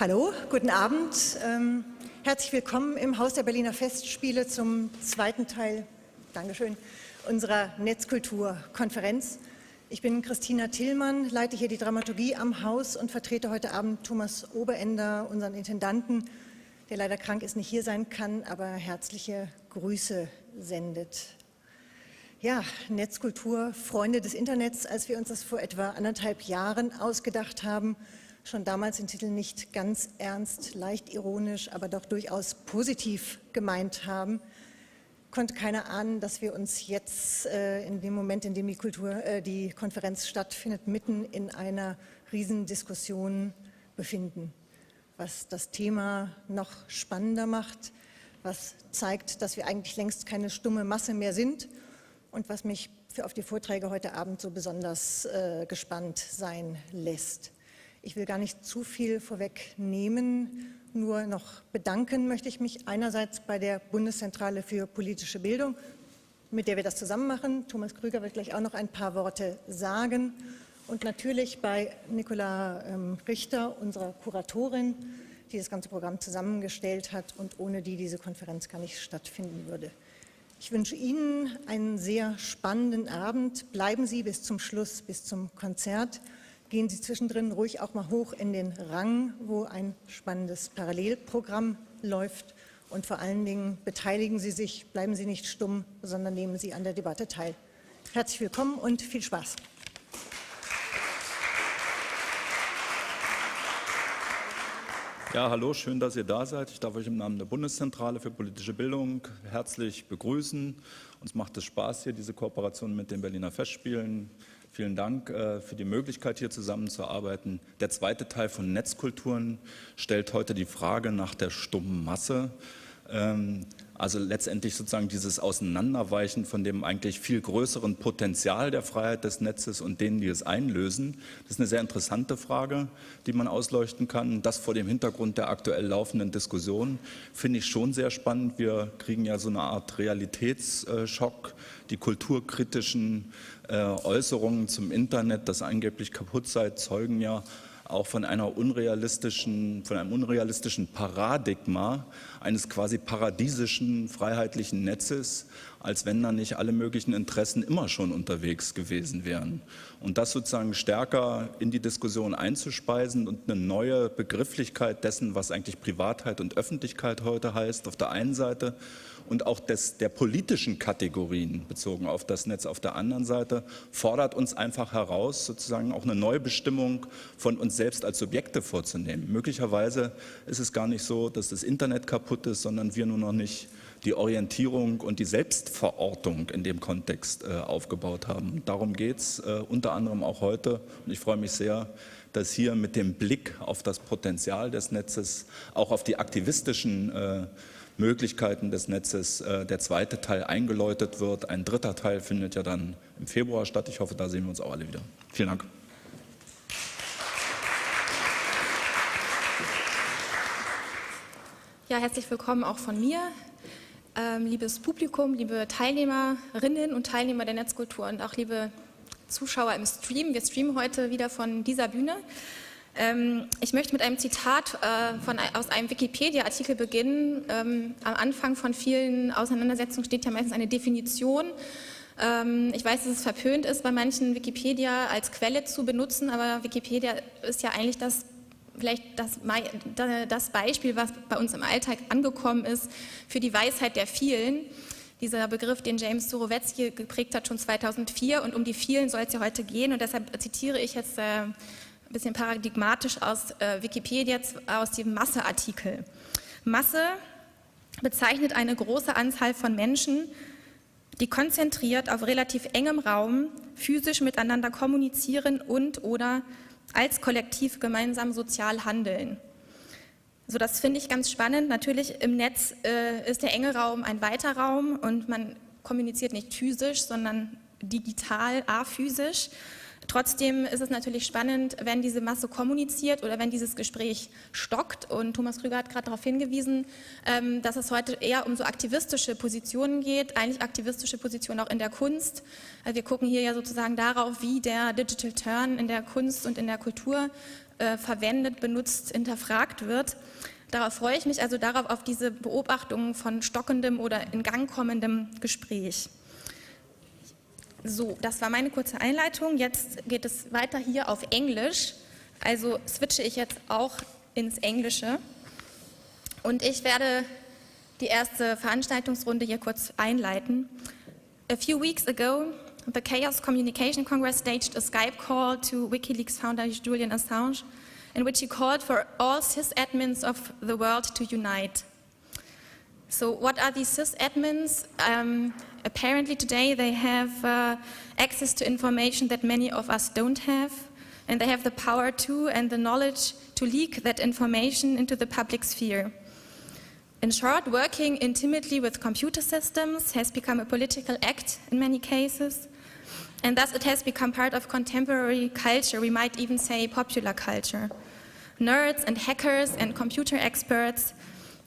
Hallo, guten Abend. Herzlich willkommen im Haus der Berliner Festspiele zum zweiten Teil, Dankeschön, unserer Netzkulturkonferenz. Ich bin Christina Tillmann, leite hier die Dramaturgie am Haus und vertrete heute Abend Thomas Oberender, unseren Intendanten, der leider krank ist, nicht hier sein kann, aber herzliche Grüße sendet. Ja, Netzkultur, Freunde des Internets, als wir uns das vor etwa 1,5 Jahren ausgedacht haben, schon damals den Titel nicht ganz ernst, leicht ironisch, aber doch durchaus positiv gemeint haben, konnte keiner ahnen, dass wir uns jetzt in dem Moment, in dem die Konferenz stattfindet, mitten in einer Riesendiskussion befinden, was das Thema noch spannender macht, was zeigt, dass wir eigentlich längst keine stumme Masse mehr sind und was mich auf die Vorträge heute Abend so besonders gespannt sein lässt. Ich will gar nicht zu viel vorwegnehmen, nur noch bedanken möchte ich mich einerseits bei der Bundeszentrale für politische Bildung, mit der wir das zusammen machen. Thomas Krüger wird gleich auch noch ein paar Worte sagen. Und natürlich bei Nicola Richter, unserer Kuratorin, die das ganze Programm zusammengestellt hat und ohne die diese Konferenz gar nicht stattfinden würde. Ich wünsche Ihnen einen sehr spannenden Abend. Bleiben Sie bis zum Schluss, bis zum Konzert. Gehen Sie zwischendrin ruhig auch mal hoch in den Rang, wo ein spannendes Parallelprogramm läuft. Und vor allen Dingen beteiligen Sie sich, bleiben Sie nicht stumm, sondern nehmen Sie an der Debatte teil. Herzlich willkommen und viel Spaß. Ja, hallo, schön, dass ihr da seid. Ich darf euch im Namen der Bundeszentrale für politische Bildung herzlich begrüßen. Uns macht es Spaß hier, diese Kooperation mit den Berliner Festspielen. Vielen Dank für die Möglichkeit, hier zusammenzuarbeiten. Der zweite Teil von Netzkulturen stellt heute die Frage nach der stummen Masse. Also letztendlich sozusagen dieses Auseinanderweichen von dem eigentlich viel größeren Potenzial der Freiheit des Netzes und denen, die es einlösen. Das ist eine sehr interessante Frage, die man ausleuchten kann. Das vor dem Hintergrund der aktuell laufenden Diskussion finde ich schon sehr spannend. Wir kriegen ja so eine Art Realitätsschock. Die kulturkritischen Äußerungen zum Internet, das angeblich kaputt sei, zeugen ja auch von einem unrealistischen Paradigma eines quasi paradiesischen, freiheitlichen Netzes, als wenn da nicht alle möglichen Interessen immer schon unterwegs gewesen wären. Und das sozusagen stärker in die Diskussion einzuspeisen und eine neue Begrifflichkeit dessen, was eigentlich Privatheit und Öffentlichkeit heute heißt, auf der einen Seite, und auch der politischen Kategorien bezogen auf das Netz auf der anderen Seite, fordert uns einfach heraus, sozusagen auch eine Neubestimmung von uns selbst als Subjekte vorzunehmen. Möglicherweise ist es gar nicht so, dass das Internet kaputt ist, sondern wir nur noch nicht die Orientierung und die Selbstverortung in dem Kontext aufgebaut haben. Darum geht es unter anderem auch heute. Und ich freue mich sehr, dass hier mit dem Blick auf das Potenzial des Netzes, auch auf die aktivistischen Möglichkeiten des Netzes der zweite Teil eingeläutet wird. Ein dritter Teil findet ja dann im Februar statt. Ich hoffe, da sehen wir uns auch alle wieder. Vielen Dank. Ja, herzlich willkommen auch von mir. Liebes Publikum, liebe Teilnehmerinnen und Teilnehmer der Netzkultur und auch liebe Zuschauer im Stream. Wir streamen heute wieder von dieser Bühne. Ich möchte mit einem Zitat aus einem Wikipedia-Artikel beginnen. Am Anfang von vielen Auseinandersetzungen steht ja meistens eine Definition. Ich weiß, dass es verpönt ist, bei manchen Wikipedia als Quelle zu benutzen, aber Wikipedia ist ja eigentlich vielleicht das Beispiel, was bei uns im Alltag angekommen ist, für die Weisheit der vielen. Dieser Begriff, den James Surowiecki geprägt hat, schon 2004, und um die vielen soll es ja heute gehen. Und deshalb zitiere ich jetzt ein bisschen paradigmatisch aus Wikipedia, aus dem Masse-Artikel. Masse bezeichnet eine große Anzahl von Menschen, die konzentriert auf relativ engem Raum physisch miteinander kommunizieren und/oder als Kollektiv gemeinsam sozial handeln. So, das finde ich ganz spannend. Natürlich im Netz ist der enge Raum ein weiter Raum und man kommuniziert nicht physisch, sondern digital, aphysisch. Trotzdem ist es natürlich spannend, wenn diese Masse kommuniziert oder wenn dieses Gespräch stockt. Und Thomas Krüger hat gerade darauf hingewiesen, dass es heute eher um so aktivistische Positionen geht, eigentlich aktivistische Positionen auch in der Kunst. Also wir gucken hier ja sozusagen darauf, wie der Digital Turn in der Kunst und in der Kultur verwendet, benutzt, hinterfragt wird. Darauf freue ich mich, also darauf, auf diese Beobachtungen von stockendem oder in Gang kommendem Gespräch. So, das war meine kurze Einleitung. Jetzt geht es weiter hier auf Englisch. Also switche ich jetzt auch ins Englische. Und ich werde die erste Veranstaltungsrunde hier kurz einleiten. A few weeks ago, the Chaos Communication Congress staged a Skype call to WikiLeaks founder Julian Assange, in which he called for all sysadmins of the world to unite. So what are these sysadmins? Apparently today they have access to information that many of us don't have, and they have the power to and the knowledge to leak that information into the public sphere. In short, working intimately with computer systems has become a political act in many cases, and thus it has become part of contemporary culture, we might even say popular culture. Nerds and hackers and computer experts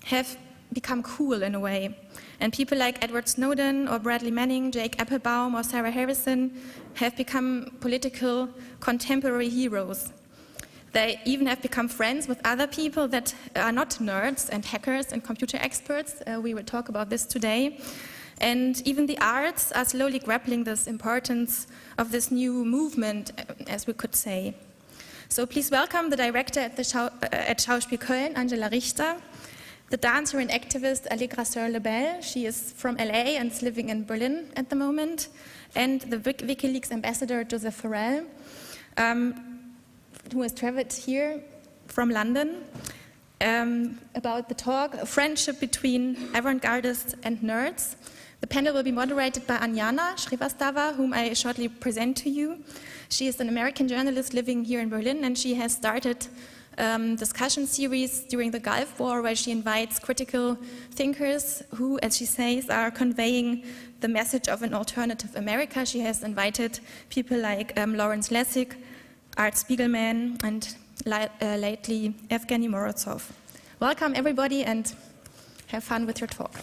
have become cool in a way, and people like Edward Snowden or Bradley Manning, Jake Applebaum or Sarah Harrison have become political contemporary heroes. They even have become friends with other people that are not nerds and hackers and computer experts. We will talk about this today. And even the arts are slowly grappling this importance of this new movement, as we could say. So please welcome the director at Schauspiel Köln, Angela Richter, the dancer and activist Allegra Sir-Lebel. She is from LA and is living in Berlin at the moment, and the WikiLeaks ambassador Joseph Farrell, who has traveled here from London, about the talk, a friendship between avant-gardists and nerds. The panel will be moderated by Anjana Shrivastava, whom I shortly present to you. She is an American journalist living here in Berlin, and she has started discussion series during the Gulf War where she invites critical thinkers who, as she says, are conveying the message of an alternative America. She has invited people like Lawrence Lessig, Art Spiegelman, and lately Evgeny Morozov. Welcome everybody and have fun with your talk.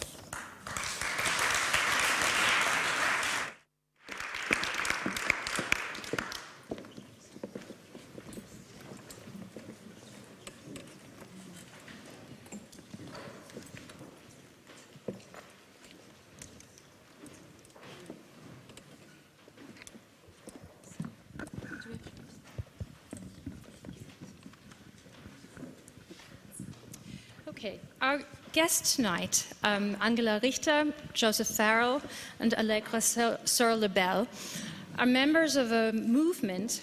Okay, our guests tonight, Angela Richter, Joseph Farrell, and Allegra Sir-Lebel, are members of a movement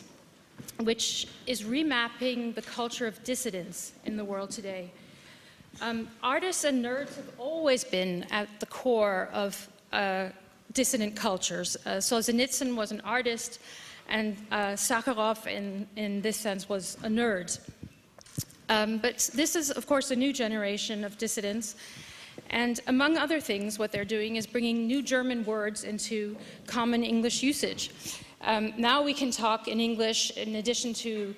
which is remapping the culture of dissidence in the world today. Artists and nerds have always been at the core of dissident cultures. Solzhenitsyn was an artist, and Sakharov, in this sense, was a nerd. But this is, of course, a new generation of dissidents. And among other things, what they're doing is bringing new German words into common English usage. Now we can talk in English, in addition to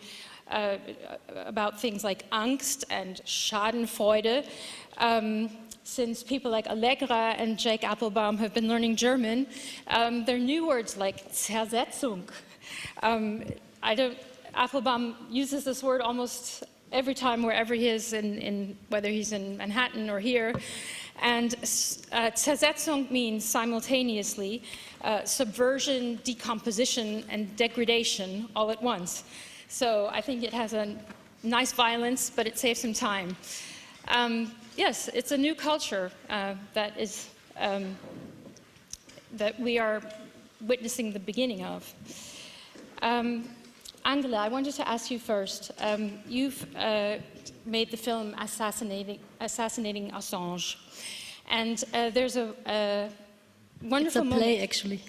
about things like Angst and Schadenfreude. Since people like Allegra and Jake Applebaum have been learning German, there are new words like Zersetzung. Applebaum uses this word almost every time, wherever he is, whether he's in Manhattan or here. And Zersetzung means simultaneously subversion, decomposition, and degradation all at once. So I think it has a nice violence, but it saves some time. Yes, it's a new culture that we are witnessing the beginning of. Angela, I wanted to ask you first. You've made the film Assassinating Assange, and there's a wonderful moment. It's a play, actually.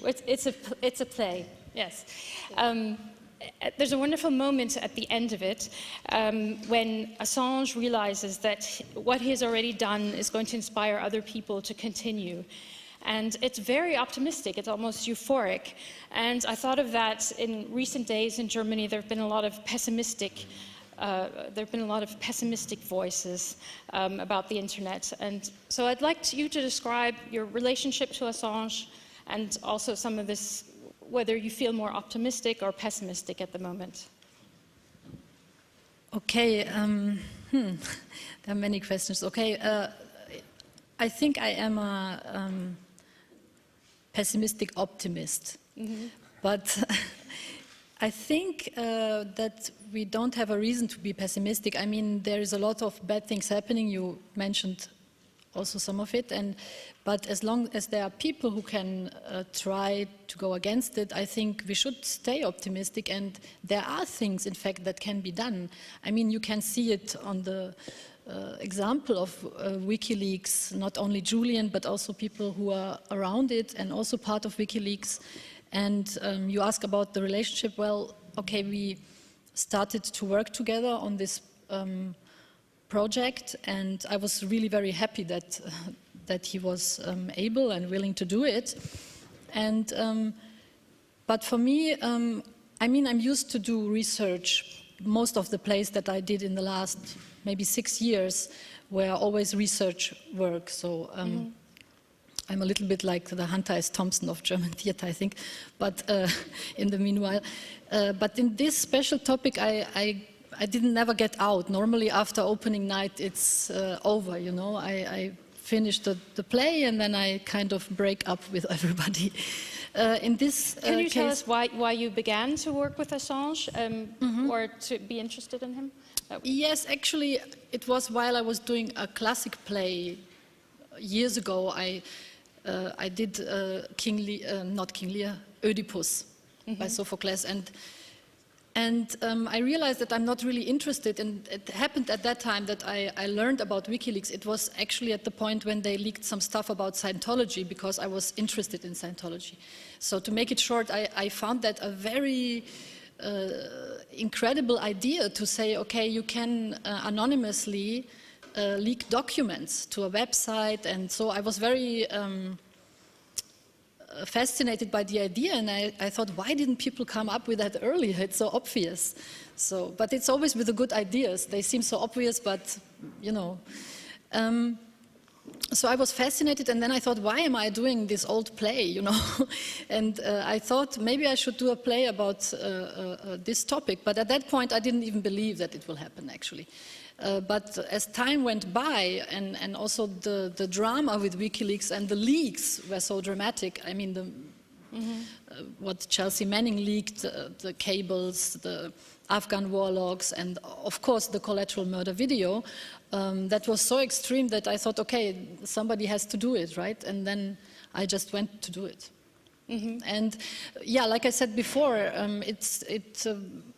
It's a play, yes. There's a wonderful moment at the end of it when Assange realizes that what he has already done is going to inspire other people to continue. And it's very optimistic, it's almost euphoric. And I thought of that in recent days in Germany. There have been a lot of pessimistic voices about the internet. And so I'd like you to describe your relationship to Assange and also some of this, whether you feel more optimistic or pessimistic at the moment. Okay, there are many questions. Okay, I think I am a pessimistic optimist, but I think that we don't have a reason to be pessimistic. I mean, there is a lot of bad things happening. You mentioned also some of it, but as long as there are people who can try to go against it, I think we should stay optimistic, and there are things, in fact, that can be done. I mean, you can see it on the example of WikiLeaks, not only Julian, but also people who are around it and also part of WikiLeaks. And you ask about the relationship. Well, okay, we started to work together on this project, and I was really very happy that he was able and willing to do it. And but for me, I mean, I'm used to do research. Most of the plays that I did in the last maybe 6 years were always research work. So I'm a little bit like the Hunter S. Thompson of German theater, I think. But in the meanwhile, but in this special topic, I didn't never get out. Normally, after opening night, it's over. You know, I finish the play and then I kind of break up with everybody. In this Can you tell case, us why you began to work with Assange or to be interested in him? Yes, actually, it was while I was doing a classic play years ago. I did not King Lear, Oedipus by Sophocles, and I realized that I'm not really interested, and it happened at that time that I learned about WikiLeaks. It was actually at the point when they leaked some stuff about Scientology, because I was interested in Scientology. So to make it short, I found that a very incredible idea to say, okay, you can anonymously leak documents to a website, and so I was very fascinated by the idea, and I thought, why didn't people come up with that earlier? It's so obvious. So, but it's always with the good ideas. They seem so obvious, but you know. So I was fascinated, and then I thought, why am I doing this old play, you know? And I thought maybe I should do a play about this topic, but at that point I didn't even believe that it will happen, actually. But as time went by, and also the drama with WikiLeaks and the leaks were so dramatic. I mean, what Chelsea Manning leaked, the cables, the Afghan war logs, and of course the collateral murder video, that was so extreme that I thought, okay, somebody has to do it, right? And then I just went to do it. And yeah, like I said before,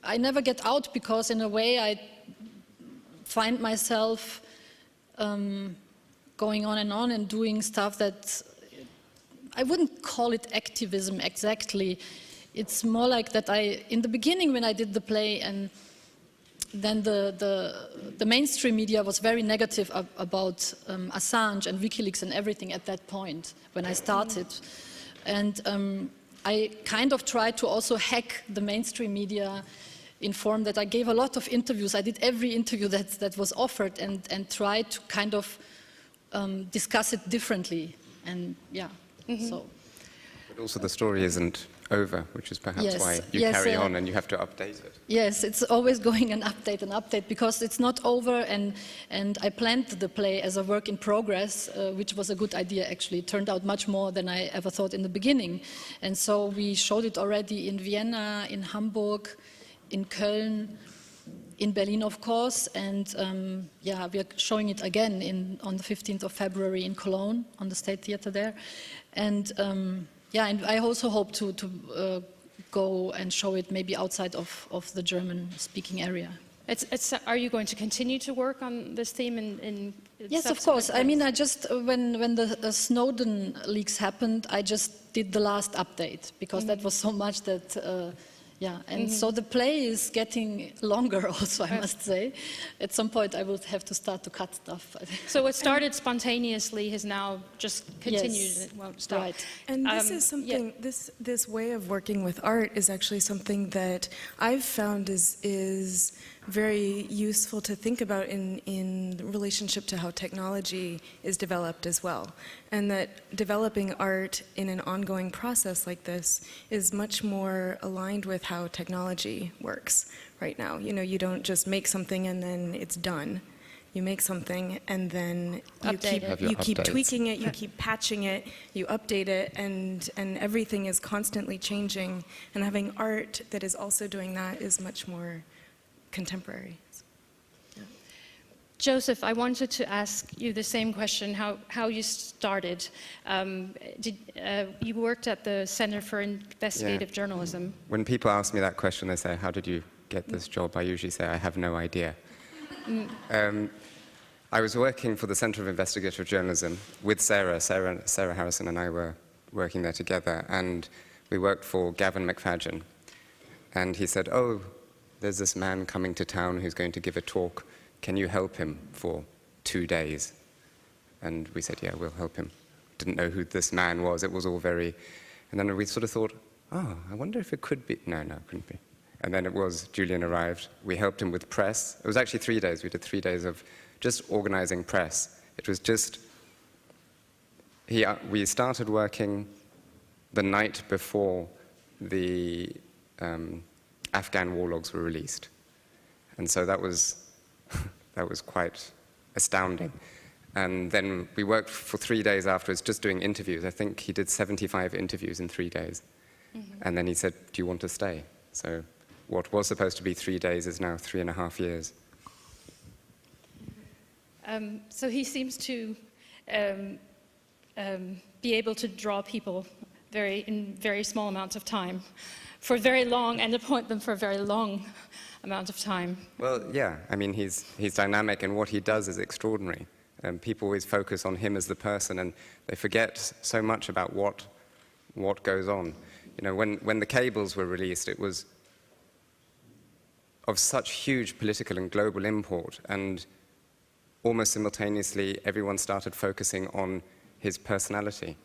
I never get out, because in a way I find myself going on and doing stuff that I wouldn't call it activism exactly. It's more like that in the beginning when I did the play, and then the mainstream media was very negative about Assange and WikiLeaks and everything at that point when I started. And I kind of tried to also hack the mainstream media, inform that I gave a lot of interviews. I did every interview that was offered, and tried to kind of discuss it differently. And yeah, so. But also the story isn't over, which is perhaps why you carry on and you have to update it. Yes, it's always going an update, because it's not over, and I planned the play as a work in progress, which was a good idea, actually. It turned out much more than I ever thought in the beginning. And so we showed it already in Vienna, in Hamburg, in Köln, in Berlin, of course, and yeah, we are showing it again on the 15th of February in Cologne, on the State Theater there. And yeah, and I also hope to go and show it maybe outside of the German-speaking area. Are you going to continue to work on this theme in Yes, of course. I mean, I just, when the Snowden leaks happened, I just did the last update, because that was so much that, yeah, and so the play is getting longer also, I must say. At some point I will have to start to cut stuff. So what started spontaneously has now just continued, Yes, it won't stop. right. And this is something, this way of working with art is actually something that I've found is very useful to think about in relationship to how technology is developed as well. And that developing art in an ongoing process like this is much more aligned with how technology works, right now. You know, you don't just make something and then it's done. You make something and then you keep tweaking it, you keep patching it, you update it, and everything is constantly changing. And having art that is also doing that is much more contemporary. Yeah. Joseph, I wanted to ask you the same question, how you started. You worked at the Center for Investigative Journalism. When people ask me that question, they say, how did you get this job? I usually say, I have no idea. I was working for the Center of Investigative Journalism with Sarah Harrison and I were working there together, and we worked for Gavin McFadden. And he said, oh, there's this man coming to town who's going to give a talk. Can you help him for 2 days? And we said, yeah, we'll help him. Didn't know who this man was. It was all very... And then we sort of thought, oh, I wonder if it could be... No, it couldn't be. And then it was, Julian arrived. We helped him with press. It was actually 3 days. We did 3 days of just organizing press. It was just... we started working the night before the Afghan war logs were released. And so that was quite astounding. And then we worked for 3 days afterwards just doing interviews. I think he did 75 interviews in 3 days. Mm-hmm. And then he said, do you want to stay? So what was supposed to be 3 days is now 3.5 years. So he seems to be able to draw people in very small amounts of time for very long, and appoint them for a very long amount of time. Well, yeah. I mean, he's dynamic, and what he does is extraordinary. People always focus on him as the person, and they forget so much about what goes on. You know, when the cables were released, it was of such huge political and global import, and almost simultaneously, everyone started focusing on his personality,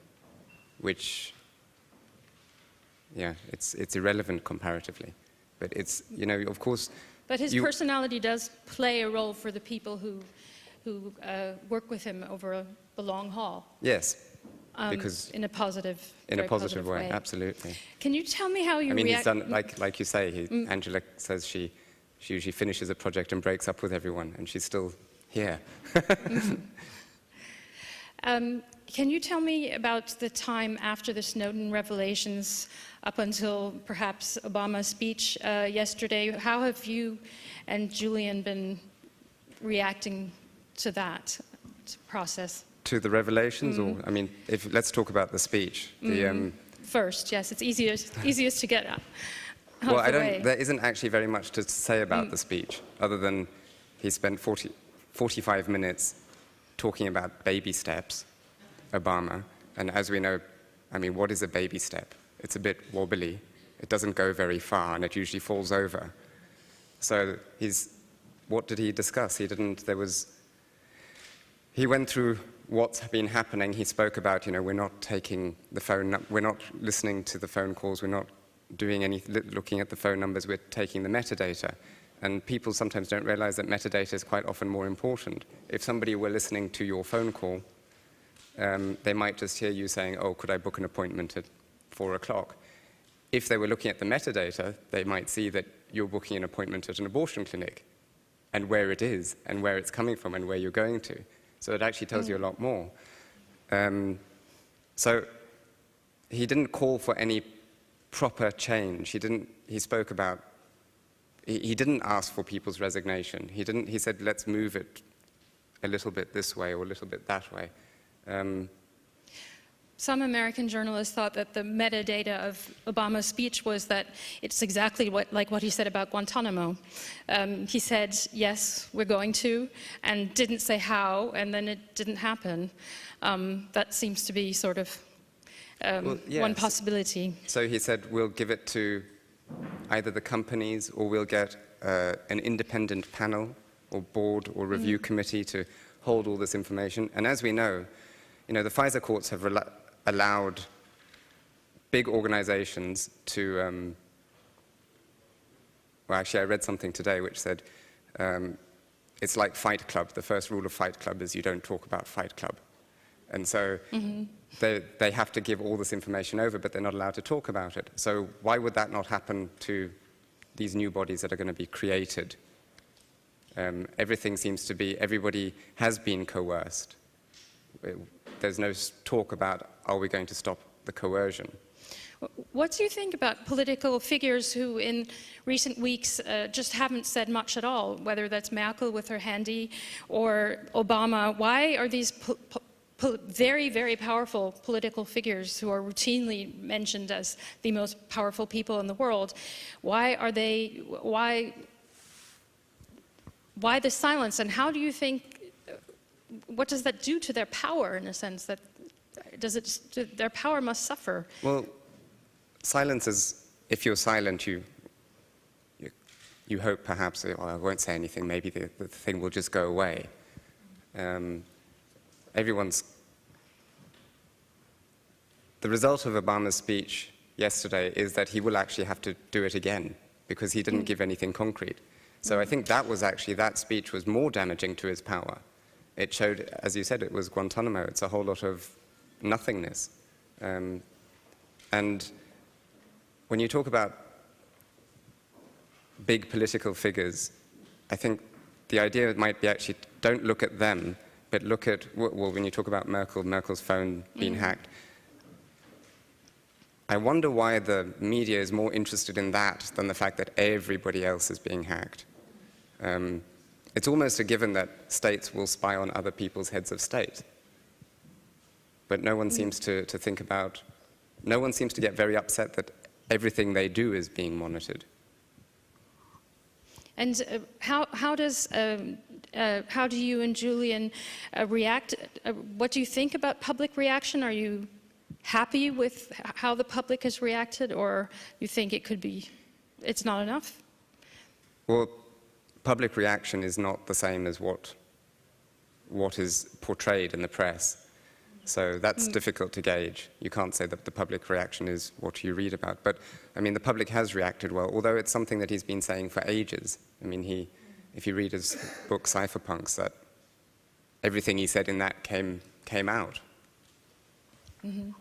which, yeah, it's irrelevant comparatively. But it's, you know, of course... But his personality does play a role for the people who work with him over the long haul. Yes, because... In a positive way, absolutely. Can you tell me how you react... I mean, he's done, like you say, Angela says she usually finishes a project and breaks up with everyone, and she's still here. Can you tell me about the time after the Snowden revelations, up until perhaps Obama's speech yesterday? How have you and Julian been reacting to that process? To the revelations, or, I mean, let's talk about the speech. First, yes, it's easiest to get out well, there isn't actually very much to say about the speech, other than he spent 45 minutes talking about baby steps, Obama, and as we know, I mean, what is a baby step? It's a bit wobbly, it doesn't go very far, and it usually falls over. So what did he discuss? He went through what's been happening. He spoke about, you know, we're not taking the phone, we're not listening to the phone calls, we're not doing looking at the phone numbers, we're taking the metadata. And people sometimes don't realize that metadata is quite often more important. If somebody were listening to your phone call, they might just hear you saying, oh, could I book an appointment at 4 o'clock? If they were looking at the metadata, they might see that you're booking an appointment at an abortion clinic, and where it is, and where it's coming from, and where you're going to. So it actually tells you a lot more. So he didn't call for any proper change. He spoke about, he didn't ask for people's resignation. He said, let's move it a little bit this way or a little bit that way. Some American journalists thought that the metadata of Obama's speech was that it's exactly like what he said about Guantanamo. He said, yes, we're going to, and didn't say how, and then it didn't happen. That seems to be sort of one possibility. So he said, we'll give it to either the companies, or we'll get an independent panel or board or review committee to hold all this information. And as we know, you know, the FISA courts have allowed big organizations to, well, actually I read something today which said, it's like Fight Club. The first rule of Fight Club is you don't talk about Fight Club. And so they have to give all this information over, but they're not allowed to talk about it. So why would that not happen to these new bodies that are going to be created. Everything seems to be, everybody has been coerced. There's no talk about, are we going to stop the coercion? What do you think about political figures who in recent weeks just haven't said much at all, whether that's Merkel with her handy or Obama? Why are these very, very powerful political figures who are routinely mentioned as the most powerful people in the world, why the silence, and how do you think, what does that do to their power in a sense? That their power must suffer? Well, silence is, if you're silent, you hope perhaps, well, I won't say anything, maybe the thing will just go away. The result of Obama's speech yesterday is that he will actually have to do it again because he didn't give anything concrete. So I think that speech was more damaging to his power. It showed, as you said, it was Guantanamo. It's a whole lot of nothingness. And when you talk about big political figures, I think the idea might be actually don't look at them, but look at, well, when you talk about Merkel's phone being hacked, I wonder why the media is more interested in that than the fact that everybody else is being hacked. It's almost a given that states will spy on other people's heads of state. But no one seems to think about, no one seems to get very upset that everything they do is being monitored. And how do you and Julian react? What do you think about public reaction? Are you happy with how the public has reacted, or you think it's not enough? Well, public reaction is not the same as what is portrayed in the press. So that's difficult to gauge. You can't say that the public reaction is what you read about. But, I mean, the public has reacted well, although it's something that he's been saying for ages. I mean, if you read his book, Cypherpunks, that everything he said in that came out. Mm-hmm.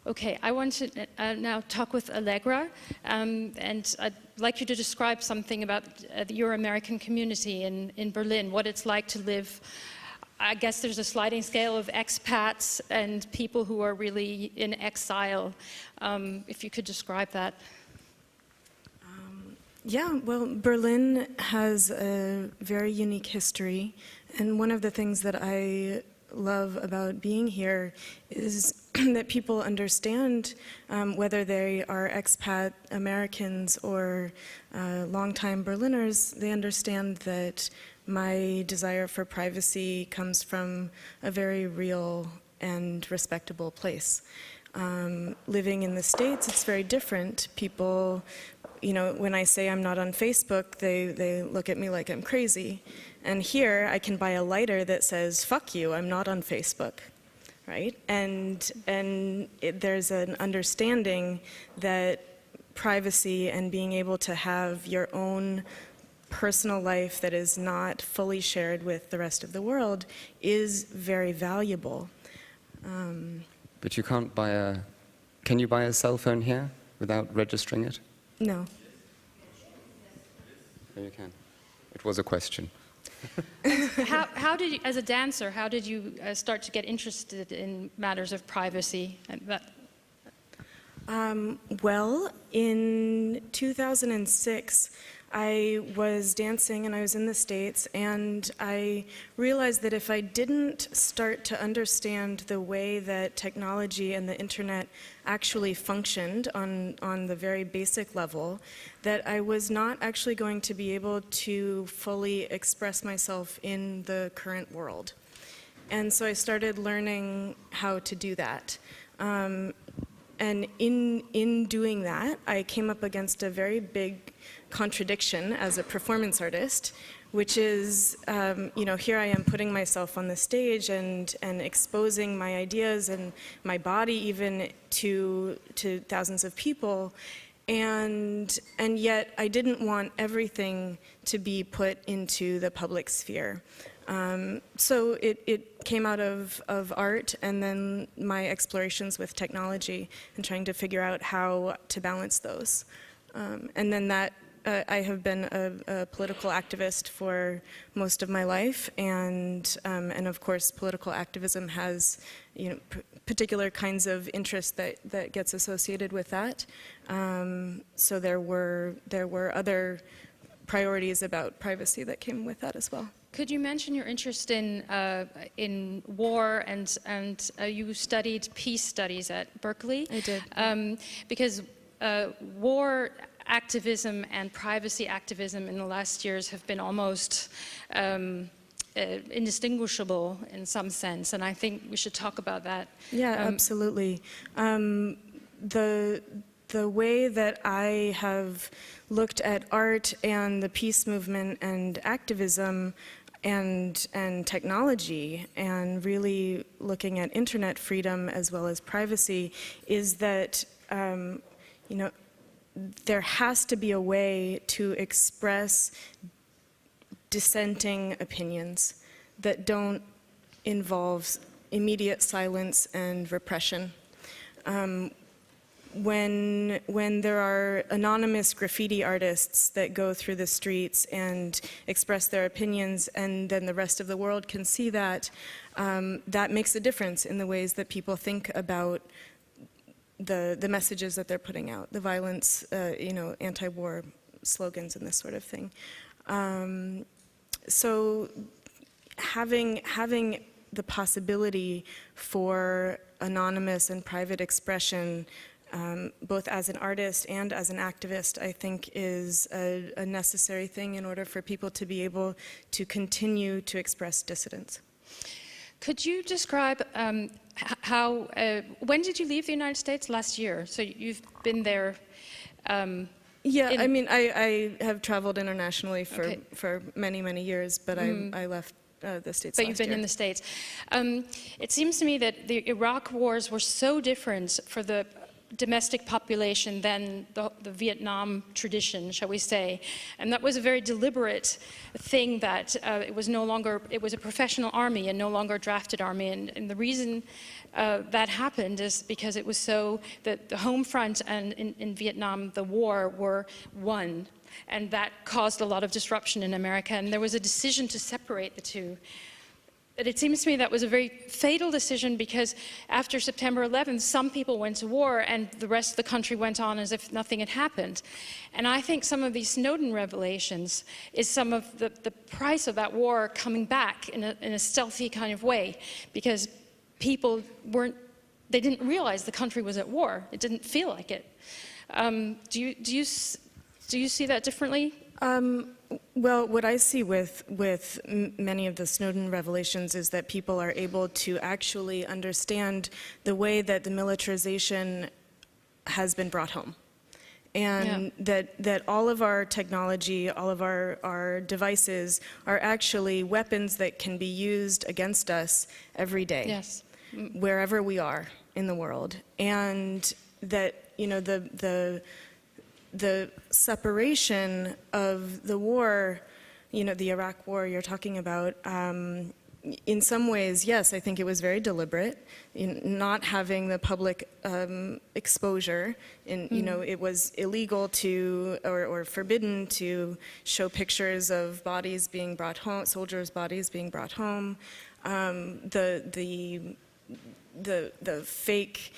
Okay, I want to now talk with Allegra, and I'd like you to describe something about your American community in Berlin, what it's like to live. I guess there's a sliding scale of expats and people who are really in exile. If you could describe that. Yeah, well, Berlin has a very unique history, and one of the things that I love about being here is that people understand, whether they are expat Americans or longtime Berliners, they understand that my desire for privacy comes from a very real and respectable place. Living in the States, it's very different. People, when I say I'm not on Facebook, they look at me like I'm crazy. And here, I can buy a lighter that says, "Fuck you, I'm not on Facebook," right? And there's an understanding that privacy and being able to have your own personal life that is not fully shared with the rest of the world is very valuable. But you can't buy can you buy a cell phone here without registering it? No. No, you can. It was a question. How did you, as a dancer, how did you start to get interested in matters of privacy? Well, in 2006, I was dancing and I was in the States, and I realized that if I didn't start to understand the way that technology and the internet actually functioned on the very basic level, that I was not actually going to be able to fully express myself in the current world. And so I started learning how to do that. And in doing that, I came up against a very big contradiction as a performance artist, which is, here I am putting myself on the stage and exposing my ideas and my body even to thousands of people, and yet I didn't want everything to be put into the public sphere. So it came out of art and then my explorations with technology and trying to figure out how to balance those. And then that I have been a political activist for most of my life, and of course political activism has, you know, particular kinds of interest that gets associated with that. So there were other priorities about privacy that came with that as well. Could you mention your interest in war, and you studied peace studies at Berkeley? I did. Because war activism and privacy activism in the last years have been almost indistinguishable in some sense, and I think we should talk about that. Yeah, absolutely. The way that I have looked at art and the peace movement and activism and technology, and really looking at internet freedom as well as privacy, is that you know, there has to be a way to express dissenting opinions that don't involve immediate silence and repression. When there are anonymous graffiti artists that go through the streets and express their opinions, and then the rest of the world can see that, that makes a difference in the ways that people think about the messages that they're putting out, the violence, you know, anti-war slogans and this sort of thing. So having the possibility for anonymous and private expression, both as an artist and as an activist, I think is a necessary thing in order for people to be able to continue to express dissidence. Could you describe how, when did you leave the United States? Last year, so you've been there. Yeah, I mean, I have traveled internationally for many, many years, but I left the States last year. But you've been in the States. It seems to me that the Iraq wars were so different for the domestic population than the Vietnam tradition, shall we say. And that was a very deliberate thing, that it was a professional army and no longer a drafted army. And the reason that happened is because it was so that the home front and in Vietnam, the war were won. And that caused a lot of disruption in America. And there was a decision to separate the two. But it seems to me that was a very fatal decision, because after September 11th, some people went to war and the rest of the country went on as if nothing had happened. And I think some of these Snowden revelations is some of the price of that war coming back in a stealthy kind of way, because people they didn't realize the country was at war. It didn't feel like it. Do you see that differently? Well, what I see with many of the Snowden revelations is that people are able to actually understand the way that the militarization has been brought home. And that all of our technology, all of our devices are actually weapons that can be used against us every day, yes, wherever we are in the world. And that, you know, the separation of the war, you know, the Iraq war you're talking about, in some ways, yes, I think it was very deliberate in not having the public exposure. You know, it was illegal to, or forbidden to show pictures of bodies being brought home, soldiers' bodies being brought home. The fake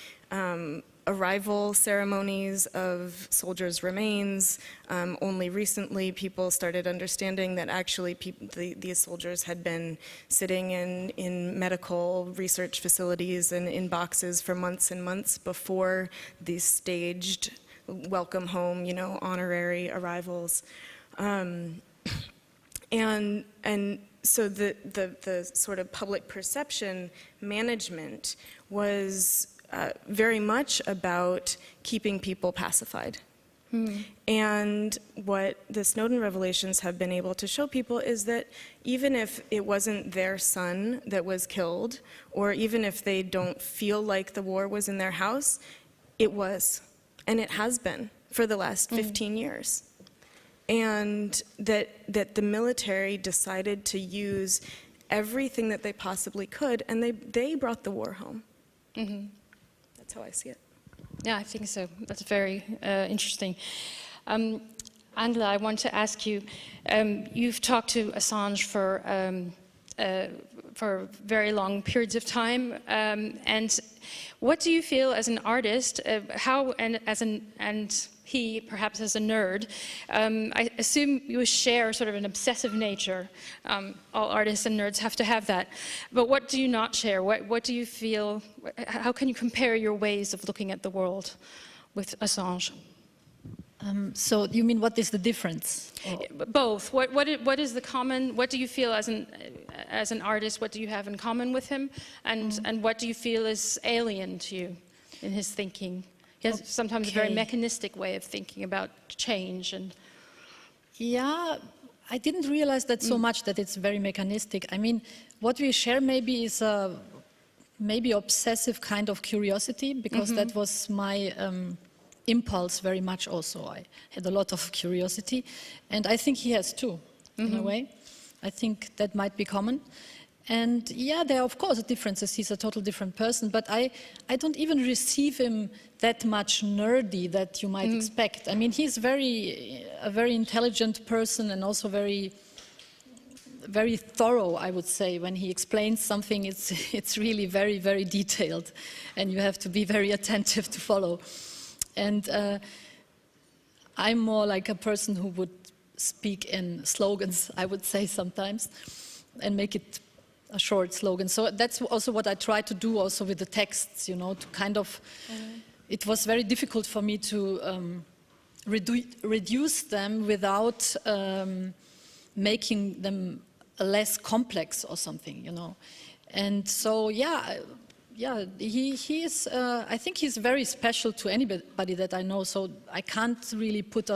arrival ceremonies of soldiers' remains. Only recently people started understanding that actually these soldiers had been sitting in medical research facilities and in boxes for months and months before these staged welcome home, you know, honorary arrivals. And so the sort of public perception management was very much about keeping people pacified. And what the Snowden revelations have been able to show people is that even if it wasn't their son that was killed, or even if they don't feel like the war was in their house, it was, and it has been for the last 15 years. And that the military decided to use everything that they possibly could, and they brought the war home. That's how I see it. Yeah, I think so. That's very interesting. Angela, I want to ask you, you've talked to Assange for very long periods of time, and what do you feel as an artist, and he perhaps as a nerd, I assume you share sort of an obsessive nature. All artists and nerds have to have that. But what do you not share? What do you feel, how can you compare your ways of looking at the world with Assange? So you mean what is the difference? Both. What is the common? What do you feel as an artist? What do you have in common with him? And what do you feel is alien to you in his thinking? He has sometimes a very mechanistic way of thinking about change and. Yeah, I didn't realize that so much, that it's very mechanistic. I mean, what we share maybe is a maybe obsessive kind of curiosity, because that was my impulse very much also. I had a lot of curiosity, and I think he has too, in a way. I think that might be common. And yeah, there are of course differences. He's a total different person, but I don't even receive him that much nerdy that you might expect. I mean, he's a very intelligent person, and also very thorough, I would say. When he explains something, it's really very, very detailed, and you have to be very attentive to follow. And I'm more like a person who would speak in slogans, I would say sometimes, and make it a short slogan. So that's also what I try to do also with the texts, you know, to kind of, it was very difficult for me to reduce them without making them less complex or something, you know. And so, yeah, he is, I think he's very special to anybody that I know, so I can't really put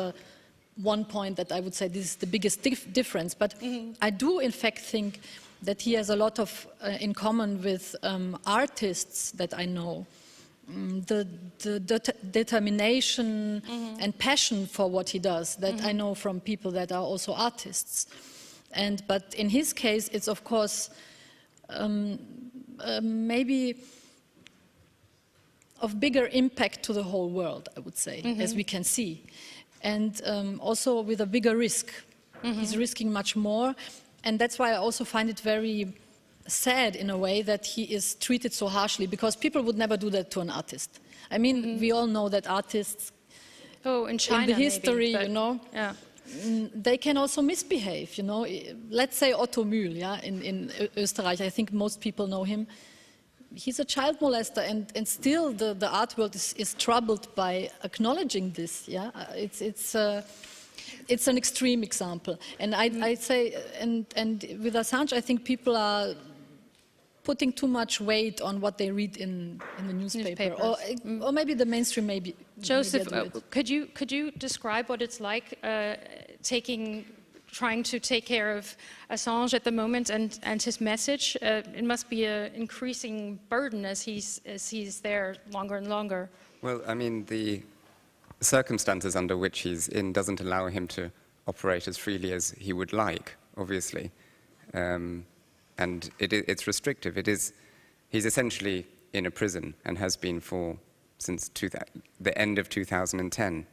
one point that I would say this is the biggest difference, but I do in fact think that he has a lot of in common with artists that I know. The determination and passion for what he does that I know from people that are also artists. But in his case, it's of course maybe of bigger impact to the whole world, I would say, as we can see. And also with a bigger risk. He's risking much more. And that's why I also find it very sad in a way that he is treated so harshly, because people would never do that to an artist. I mean, we all know that artists in China, in the history, maybe, you know, they can also misbehave, you know. Let's say Otto Mühl, yeah, in Österreich, I think most people know him. He's a child molester, and still the art world is troubled by acknowledging this, yeah. It's an extreme example, and I'd say, and with Assange, I think people are putting too much weight on what they read in the newspaper, or maybe the mainstream. Maybe Joseph, could you describe what it's like trying to take care of Assange at the moment and his message? It must be an increasing burden as he's there longer and longer. Well, I mean, the circumstances under which he's in doesn't allow him to operate as freely as he would like, obviously. And it's restrictive. He's essentially in a prison and has been since the end of 2010.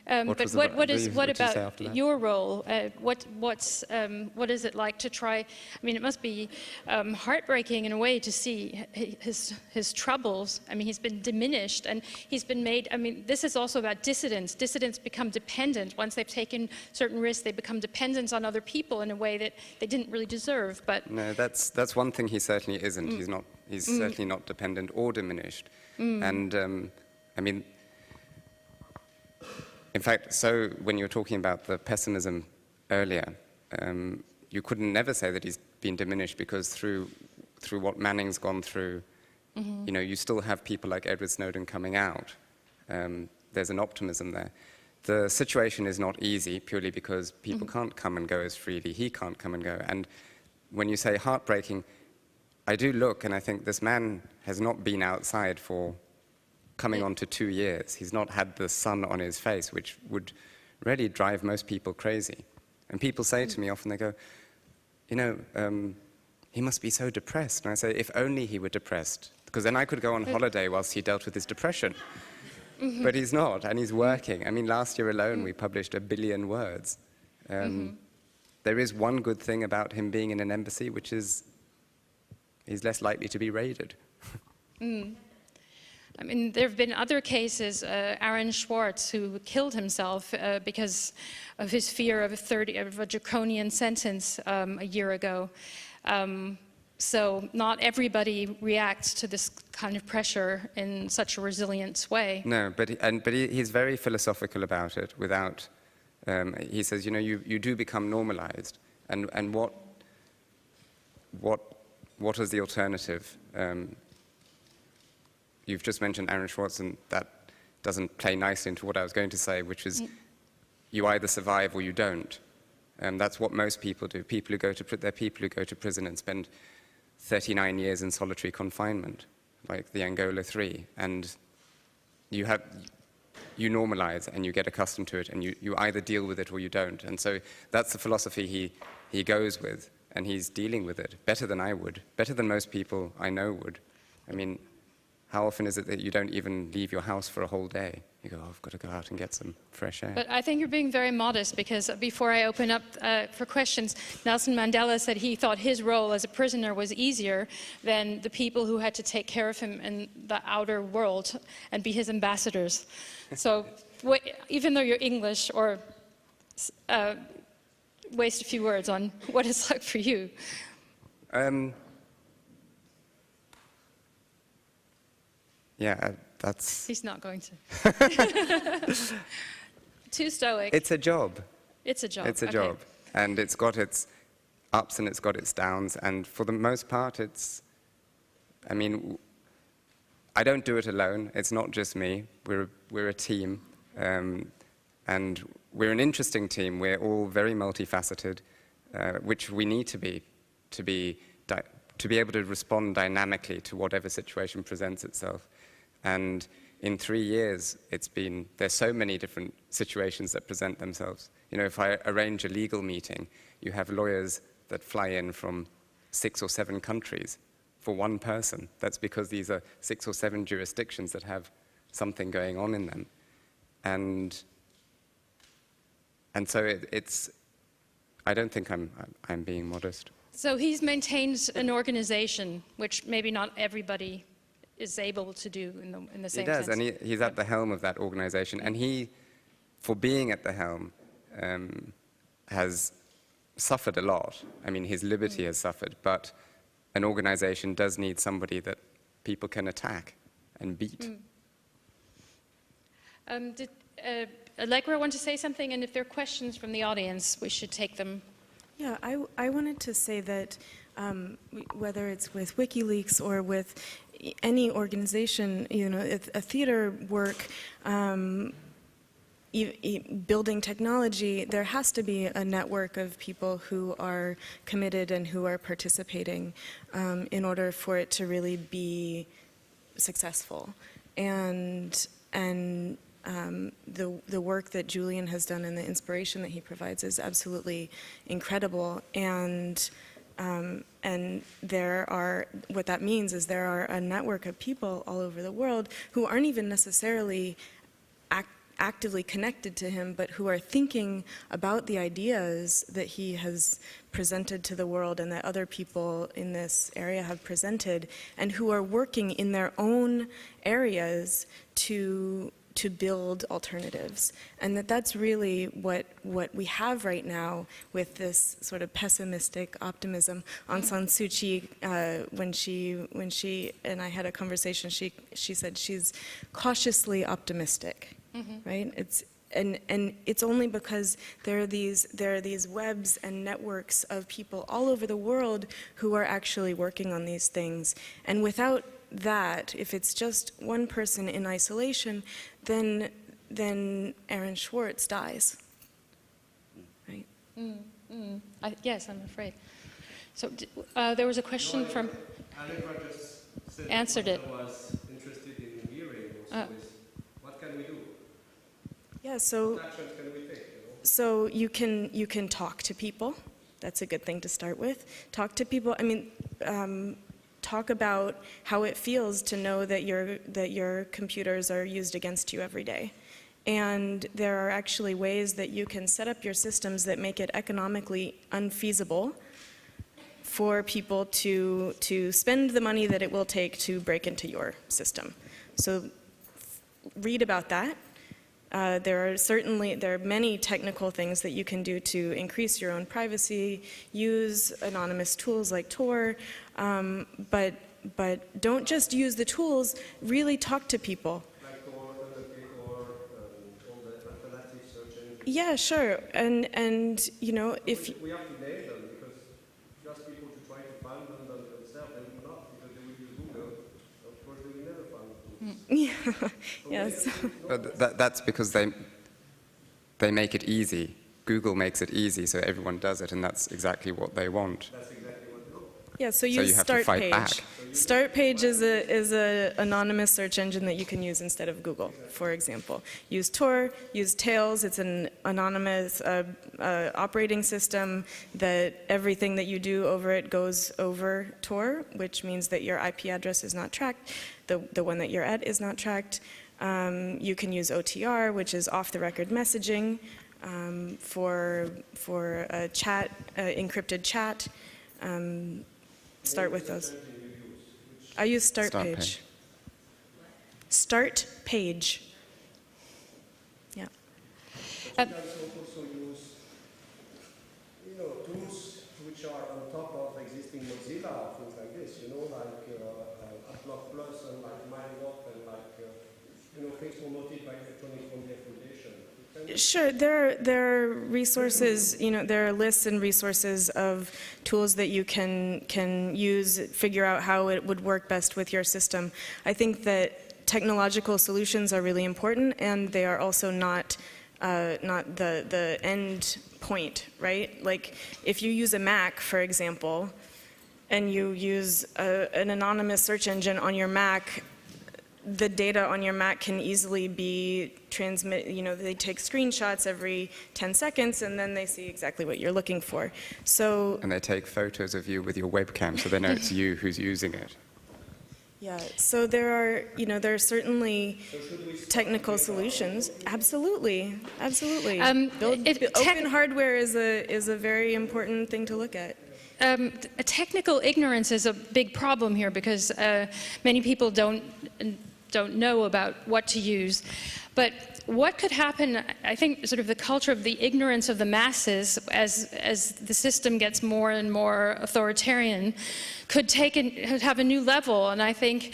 But what about your role? What is it like to try? I mean, it must be heartbreaking in a way to see his troubles. I mean, he's been diminished and he's been made. I mean, this is also about dissidents. Dissidents become dependent once they've taken certain risks. They become dependent on other people in a way that they didn't really deserve. But no, that's one thing he certainly isn't. He's not. He's certainly not dependent or diminished. And I mean. In fact, so when you were talking about the pessimism earlier, you couldn't never say that he's been diminished, because through what Manning's gone through, you know, you still have people like Edward Snowden coming out. There's an optimism there. The situation is not easy purely because people can't come and go as freely. He can't come and go. And when you say heartbreaking, I do look and I think this man has not been outside for coming on to 2 years. He's not had the sun on his face, which would really drive most people crazy. And people say to me often, they go, you know, he must be so depressed. And I say, if only he were depressed, because then I could go on holiday whilst he dealt with his depression. But he's not, and he's working. I mean, last year alone, we published 1 billion words. There is one good thing about him being in an embassy, which is he's less likely to be raided. I mean, there have been other cases, Aaron Swartz, who killed himself because of his fear of a draconian sentence a year ago. So not everybody reacts to this kind of pressure in such a resilient way. No, but he's very philosophical about it. Without, he says, you know, you do become normalized, and what is the alternative? You've just mentioned Aaron Swartz, and that doesn't play nicely into what I was going to say, which is you either survive or you don't. That's what most people do. They're people who go to prison and spend 39 years in solitary confinement, like the Angola 3, and you normalize and you get accustomed to it, and you either deal with it or you don't. And so that's the philosophy he goes with, and he's dealing with it better than I would, better than most people I know would. I mean, how often is it that you don't even leave your house for a whole day? You go, oh, I've got to go out and get some fresh air. But I think you're being very modest, because before I open up for questions, Nelson Mandela said he thought his role as a prisoner was easier than the people who had to take care of him in the outer world and be his ambassadors. So even though you're English, or waste a few words on what it's like for you. Yeah, that's... He's not going to. Too stoic. It's a job. It's a job. It's a job. And it's got its ups and it's got its downs. And for the most part, I mean, I don't do it alone. It's not just me. We're a team. And we're an interesting team. We're all very multifaceted, which we need to be able to respond dynamically to whatever situation presents itself. And in 3 years, there's so many different situations that present themselves. You know, if I arrange a legal meeting, you have lawyers that fly in from 6 or 7 countries for one person. That's because these are 6 or 7 jurisdictions that have something going on in them. And so I don't think I'm being modest. So he's maintained an organization, which maybe not everybody is able to do in the same sense. He does, and he's at the helm of that organization. And he, for being at the helm, has suffered a lot. I mean, his liberty has suffered, but an organization does need somebody that people can attack and beat. Did Allegra want to say something? And if there are questions from the audience, we should take them. Yeah, I wanted to say that whether it's with WikiLeaks or with any organization, you know, a theater work, building technology, there has to be a network of people who are committed and who are participating in order for it to really be successful. And the work that Julian has done and the inspiration that he provides is absolutely incredible. And what that means is there are a network of people all over the world who aren't even necessarily actively connected to him, but who are thinking about the ideas that he has presented to the world and that other people in this area have presented, and who are working in their own areas to build alternatives. And that's really what we have right now with this sort of pessimistic optimism. Aung San Suu Kyi, when she and I had a conversation, she said she's cautiously optimistic, right? And it's only because there are these webs and networks of people all over the world who are actually working on these things. And without that, if it's just one person in isolation, then Aaron Swartz dies, right? Yes, I'm afraid. So there was a question from... Allegra just said answered it. was interested in hearing also is, what can we do? Yeah, so... What actions can we take, you know? So you can talk to people. That's a good thing to start with. Talk to people. I mean, talk about how it feels to know that your computers are used against you every day. And there are actually ways that you can set up your systems that make it economically unfeasible for people to spend the money that it will take to break into your system. So read about that. There are many technical things that you can do to increase your own privacy, use anonymous tools like Tor, but don't just use the tools, really talk to people. Like Tor, all the alternative search engines? Yeah, sure, and you know, if... We have to name them, because if you ask people to try to find them themselves, they will not, because they will use Google. Of course, they will never find them. Yeah, yes. But that's because they make it easy. Google makes it easy, so everyone does it, and that's exactly what they want. That's exactly what they want. Yeah, so you use have to fight Startpage. back. Startpage is a anonymous search engine that you can use instead of Google, for example. Use Tor, use Tails. It's an anonymous operating system that everything that you do over it goes over Tor, which means that your IP address is not tracked, the one that you're at is not tracked. You can use OTR, which is off-the-record messaging for a chat, encrypted chat. Start with those. I use Startpage. Startpage. Yeah. You can also use, tools which are on top of existing Mozilla, things like this, like AdBlock Plus and like MindWalk and like, things promoted by Electronic Frontier Foundation. Sure, there are resources, there are lists and resources of tools that you can use, figure out how it would work best with your system. I think that technological solutions are really important, and they are also not the end point, right? Like if you use a Mac, for example, and you use an anonymous search engine on your Mac, the data on your Mac can easily be transmitted, they take screenshots every 10 seconds and then they see exactly what you're looking for. So, And they take photos of you with your webcam so they know it's you who's using it. yeah, so there are certainly technical solutions. Absolutely, absolutely. Open hardware is a very important thing to look at. Technical ignorance is a big problem here because many people don't know about what to use. But what could happen, I think, sort of the culture of the ignorance of the masses as the system gets more and more authoritarian could have a new level. And I think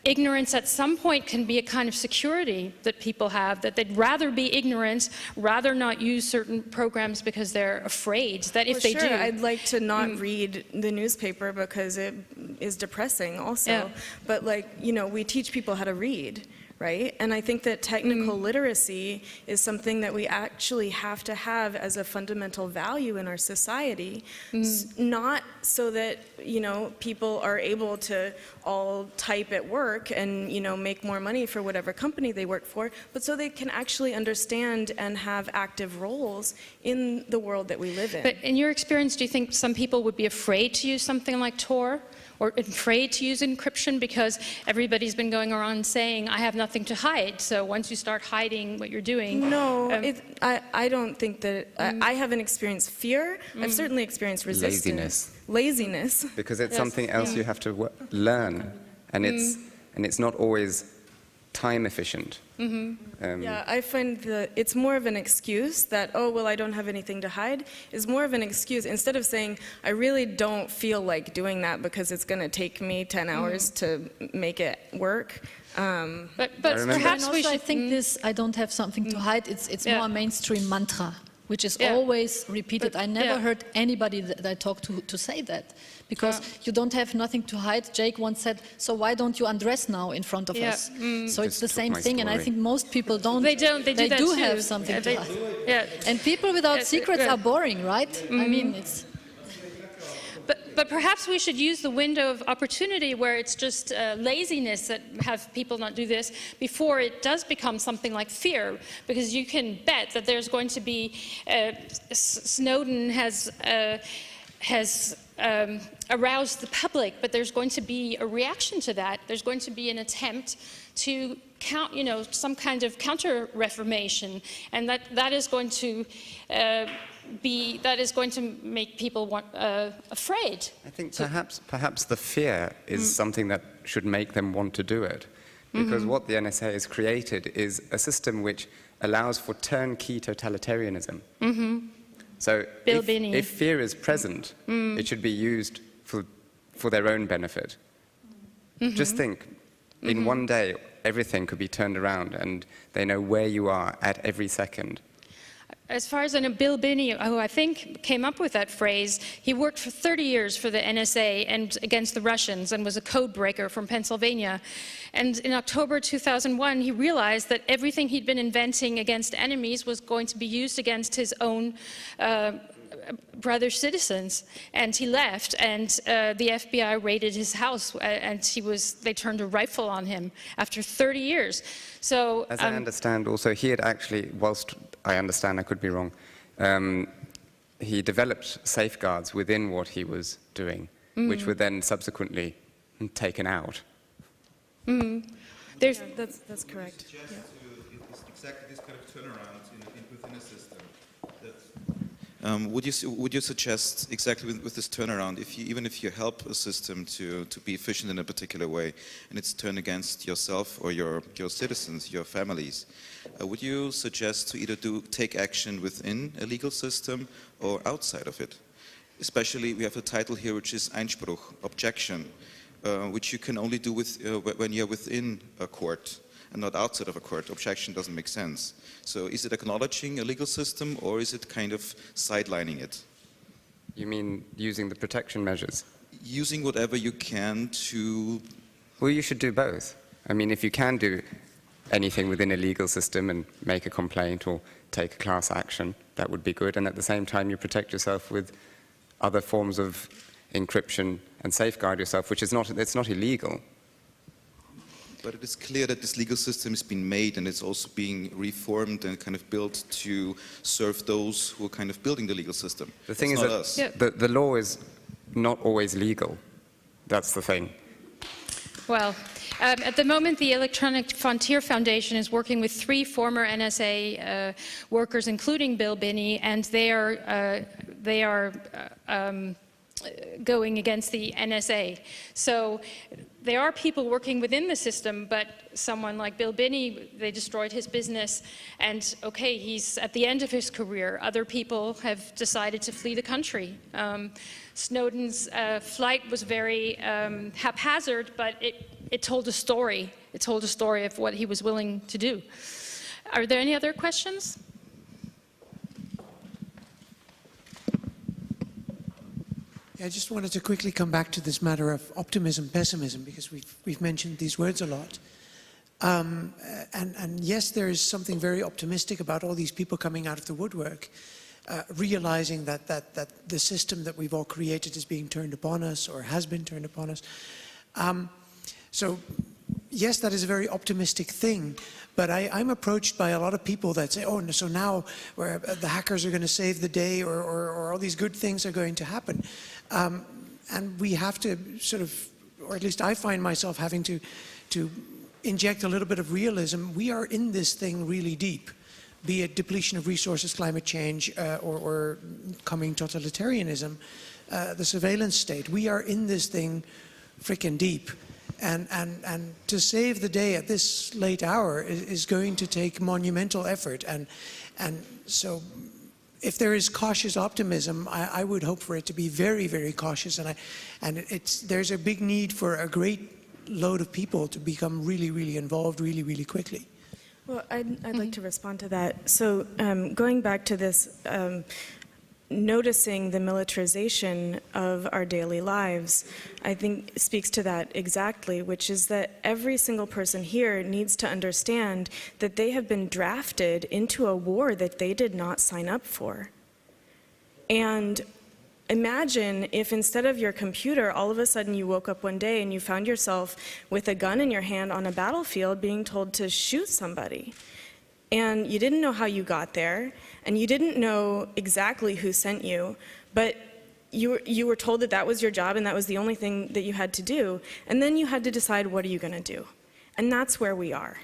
ignorance at some point can be a kind of security that people have, that they'd rather be ignorant, rather not use certain programs because they're afraid that if they do... I'd like to not read the newspaper because it is depressing also. Yeah. But we teach people how to read, right? And I think that technical literacy is something that we actually have to have as a fundamental value in our society, not so that, people are able to all type at work and, make more money for whatever company they work for, but so they can actually understand and have active roles in the world that we live in. But in your experience, do you think some people would be afraid to use something like Tor? Or afraid to use encryption because everybody's been going around saying, I have nothing to hide. So once you start hiding what you're doing... No, I don't think that... I haven't experienced fear. I've certainly experienced resistance. Laziness. Because it's something else you have to learn, and it's not always time efficient. Yeah, I find that it's more of an excuse that, oh, well, I don't have anything to hide, is more of an excuse. Instead of saying, I really don't feel like doing that because it's going to take me 10 hours to make it work. But perhaps we should... I think this, I don't have something to hide, it's more a mainstream mantra, which is always repeated. I never heard anybody that I talked to say that. Because you don't have nothing to hide. Jake once said, so why don't you undress now in front of us? So it's the same thing, and I think most people don't. They do that do too. have something to hide. Yeah. And people without secrets are boring, right? I mean, it's... But perhaps we should use the window of opportunity where it's just laziness that have people not do this before it does become something like fear, because you can bet that there's going to be Snowden has arouse the public, but there's going to be a reaction to that. There's going to be an attempt to some kind of counter-reformation, and that is going to make people afraid. I think perhaps the fear is something that should make them want to do it, because what the NSA has created is a system which allows for turnkey totalitarianism. So if fear is present, it should be used for their own benefit. Just think, in one day, everything could be turned around and they know where you are at every second. As far as I know, Bill Binney, who I think came up with that phrase, he worked for 30 years for the NSA and against the Russians and was a code breaker from Pennsylvania. And in October 2001, he realized that everything he'd been inventing against enemies was going to be used against his own brother citizens, and he left, and the FBI raided his house, and they turned a rifle on him after 30 years. So, as I understand, also he had actually, whilst I understand I could be wrong, he developed safeguards within what he was doing, which were then subsequently taken out. That's correct. It's exactly this kind of turnaround within a system. Would you suggest exactly with this turnaround, even if you help a system to be efficient in a particular way, and it's turned against yourself or your citizens, your families, would you suggest to either take action within a legal system or outside of it? Especially, we have a title here which is Einspruch, objection, which you can only do when you're within a court and not outside of a court. Objection doesn't make sense. So is it acknowledging a legal system, or is it kind of sidelining it? You mean using the protection measures? Using whatever you can to... Well, you should do both. I mean, if you can do anything within a legal system and make a complaint or take a class action, that would be good. And at the same time, you protect yourself with other forms of encryption and safeguard yourself, which is it's not illegal. But it is clear that this legal system has been made, and it's also being reformed and kind of built to serve those who are kind of building the legal system. The thing is that the law is not always legal. That's the thing. Well, at the moment, the Electronic Frontier Foundation is working with 3 former NSA workers, including Bill Binney, and they are going against the NSA. So there are people working within the system, but someone like Bill Binney, they destroyed his business, and okay, he's at the end of his career. Other people have decided to flee the country. Snowden's flight was very haphazard, but it told a story. It told a story of what he was willing to do. Are there any other questions? I just wanted to quickly come back to this matter of optimism, pessimism, because we've mentioned these words a lot. And yes, there is something very optimistic about all these people coming out of the woodwork, realizing that the system that we've all created is being turned upon us, or has been turned upon us. So yes, that is a very optimistic thing, but I'm approached by a lot of people that say, oh, so now the hackers are going to save the day, or all these good things are going to happen. And we have to sort of, or at least I find myself having to inject a little bit of realism. We are in this thing really deep, be it depletion of resources, climate change, or coming totalitarianism, the surveillance state. We are in this thing freaking deep. And to save the day at this late hour is going to take monumental effort. And so if there is cautious optimism, I would hope for it to be very, very cautious. And there's a big need for a great load of people to become really, really involved really, really quickly. Well, I'd like to respond to that. So going back to this, noticing the militarization of our daily lives, I think speaks to that exactly, which is that every single person here needs to understand that they have been drafted into a war that they did not sign up for. And imagine if instead of your computer, all of a sudden you woke up one day and you found yourself with a gun in your hand on a battlefield being told to shoot somebody. And you didn't know how you got there, and you didn't know exactly who sent you, but you were told that that was your job and that was the only thing that you had to do, and then you had to decide, what are you going to do? And that's where we are.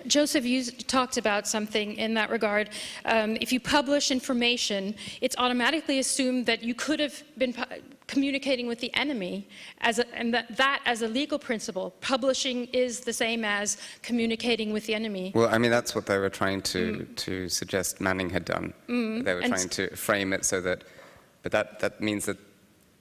Joseph, you talked about something in that regard. If you publish information, it's automatically assumed that you could have been communicating with the enemy, and that as a legal principle, publishing is the same as communicating with the enemy. Well, I mean, that's what they were trying to suggest Manning had done. They were trying to frame it so that, but that means that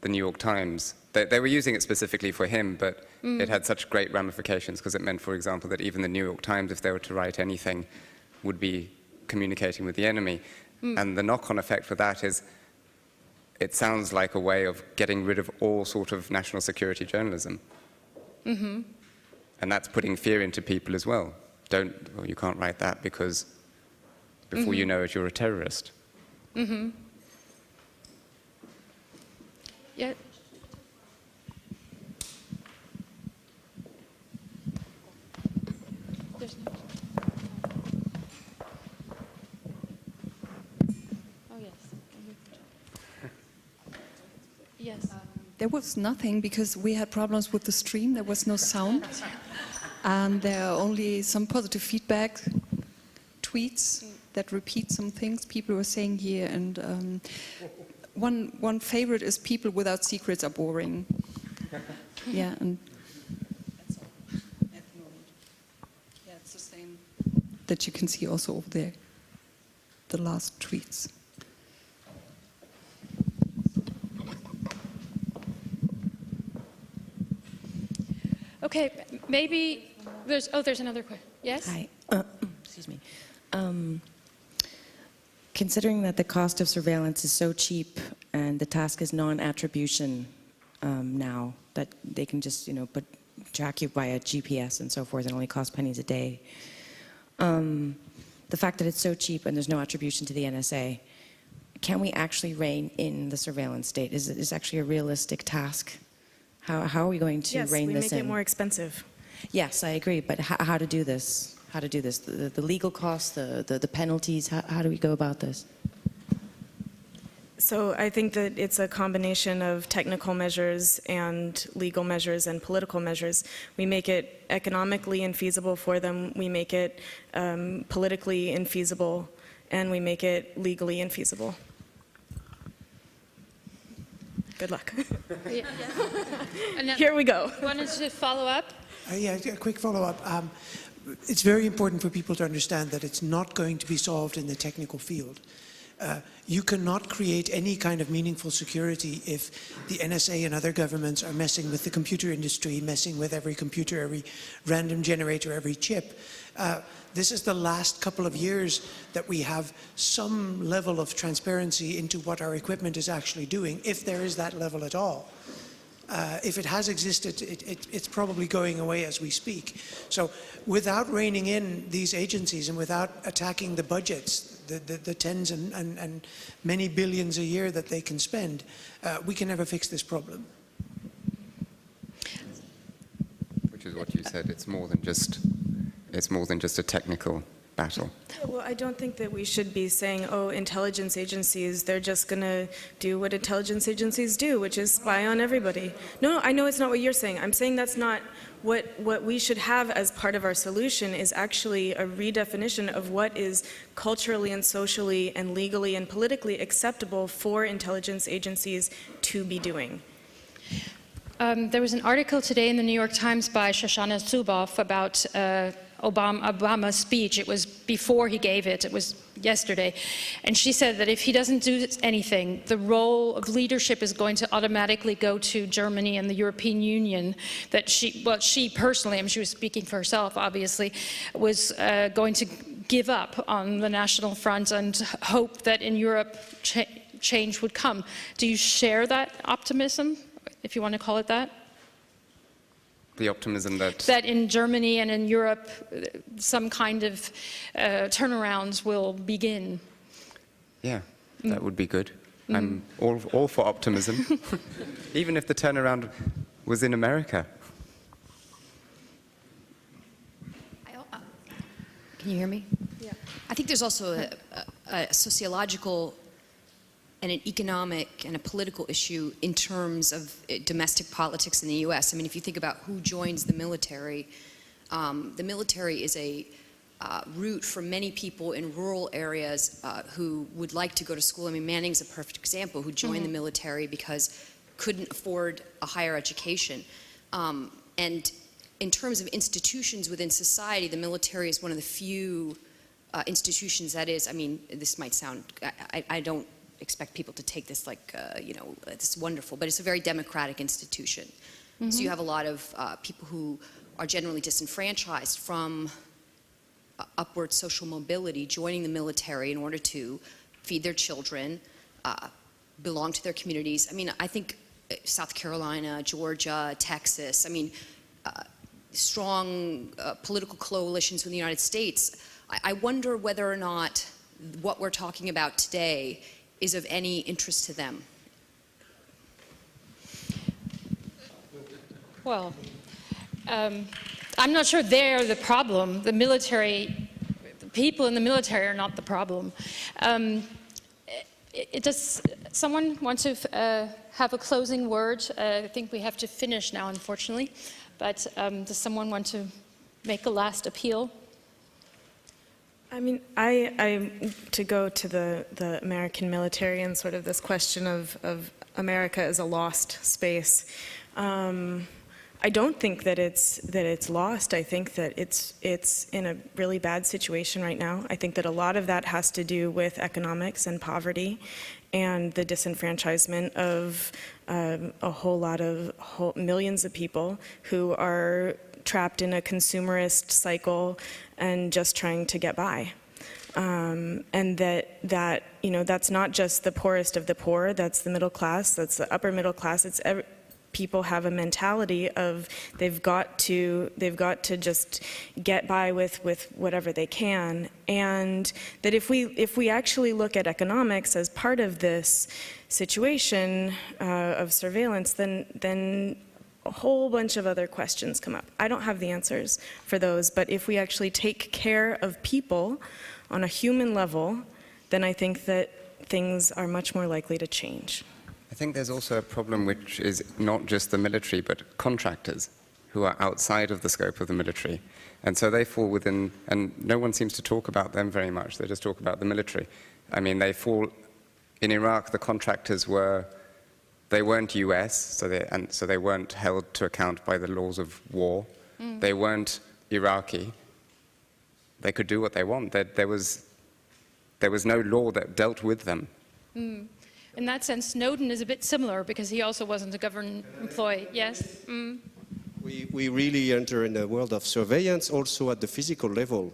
the New York Times, they were using it specifically for him, but it had such great ramifications because it meant, for example, that even the New York Times, if they were to write anything, would be communicating with the enemy. And the knock-on effect for that is it sounds like a way of getting rid of all sort of national security journalism. And that's putting fear into people as well. You can't write that because before you know it, you're a terrorist. Yeah. Yes. There was nothing because we had problems with the stream. There was no sound. And there are only some positive feedback tweets that repeat some things people were saying here. And one favorite is people without secrets are boring. Yeah, and that's all at the moment. Yeah, it's the same that you can see also over there, the last tweets. Okay, maybe there's another question. Yes? Hi. Excuse me. Considering that the cost of surveillance is so cheap and the task is non-attribution now, that they can just, track you via GPS and so forth and only cost pennies a day. The fact that it's so cheap and there's no attribution to the NSA, can we actually rein in the surveillance state? Is it actually a realistic task? How are we going to rein this in? Yes, we make it more expensive. Yes, I agree, but how to do this? How to do this? The legal costs, the penalties, how do we go about this? So I think that it's a combination of technical measures and legal measures and political measures. We make it economically infeasible for them, we make it politically infeasible, and we make it legally infeasible. Good luck. Here we go. Wanted to follow up? Yeah, a quick follow-up. It's very important for people to understand that it's not going to be solved in the technical field. You cannot create any kind of meaningful security if the NSA and other governments are messing with the computer industry, messing with every computer, every random generator, every chip. This is the last couple of years that we have some level of transparency into what our equipment is actually doing, if there is that level at all. If it has existed, it's probably going away as we speak. So without reining in these agencies and without attacking the budgets, the tens and many billions a year that they can spend, we can never fix this problem. Which is what you said, it's more than just a technical battle. Yeah, well, I don't think that we should be saying, oh, intelligence agencies, they're just going to do what intelligence agencies do, which is spy on everybody. No, I know it's not what you're saying. I'm saying that's not what we should have as part of our solution is actually a redefinition of what is culturally and socially and legally and politically acceptable for intelligence agencies to be doing. There was an article today in the New York Times by Shoshana Zuboff about Obama's speech. It was before he gave it. It was yesterday. And she said that if he doesn't do anything, the role of leadership is going to automatically go to Germany and the European Union. That she personally, I mean, she was speaking for herself, obviously, was going to give up on the national front and hope that in Europe change would come. Do you share that optimism, if you want to call it that? The optimism that in Germany and in Europe some kind of turnarounds will begin. Yeah, that would be good. I'm all for optimism, even if the turnaround was in America. Can you hear me? Yeah. I think there's also a sociological and an economic and a political issue in terms of domestic politics in the U.S. I mean, if you think about who joins the military is a route for many people in rural areas who would like to go to school. I mean, Manning's a perfect example, who joined the military because couldn't afford a higher education. And in terms of institutions within society, the military is one of the few institutions that is, I mean, this might sound, I don't expect people to take this like, you know, it's wonderful, but it's a very democratic institution. So you have a lot of people who are generally disenfranchised from upward social mobility, joining the military in order to feed their children, belong to their communities. I mean, I think South Carolina, Georgia, Texas, I mean, strong political coalitions with the United States. I wonder whether or not what we're talking about today is of any interest to them. Well, I'm not sure they're the problem. The military, the people in the military are not the problem. Does someone want to have a closing word? I think we have to finish now, unfortunately. But does someone want to make a last appeal? I mean, to go to the American military and sort of this question of America as a lost space. I don't think that it's lost. I think that it's in a really bad situation right now. I think that a lot of that has to do with economics and poverty and the disenfranchisement of a whole lot of millions of people who are trapped in a consumerist cycle and just trying to get by. And that you know, that's not just the poorest of the poor, that's the middle class, that's the upper middle class. It's people have a mentality of they've got to just get by with whatever they can, and that if we actually look at economics as part of this situation of surveillance, then a whole bunch of other questions come up. I don't have the answers for those, but if we actually take care of people on a human level, then I think that things are much more likely to change. I think there's also a problem which is not just the military, but contractors who are outside of the scope of the military. And so they fall within, and no one seems to talk about them very much. They just talk about the military. I mean, they fall, in Iraq, the contractors they weren't US, so they weren't held to account by the laws of war. They weren't Iraqi. They could do what they want. There was no law that dealt with them. In that sense, Snowden is a bit similar because he also wasn't a government employee. Yes? We really enter in a world of surveillance also at the physical level.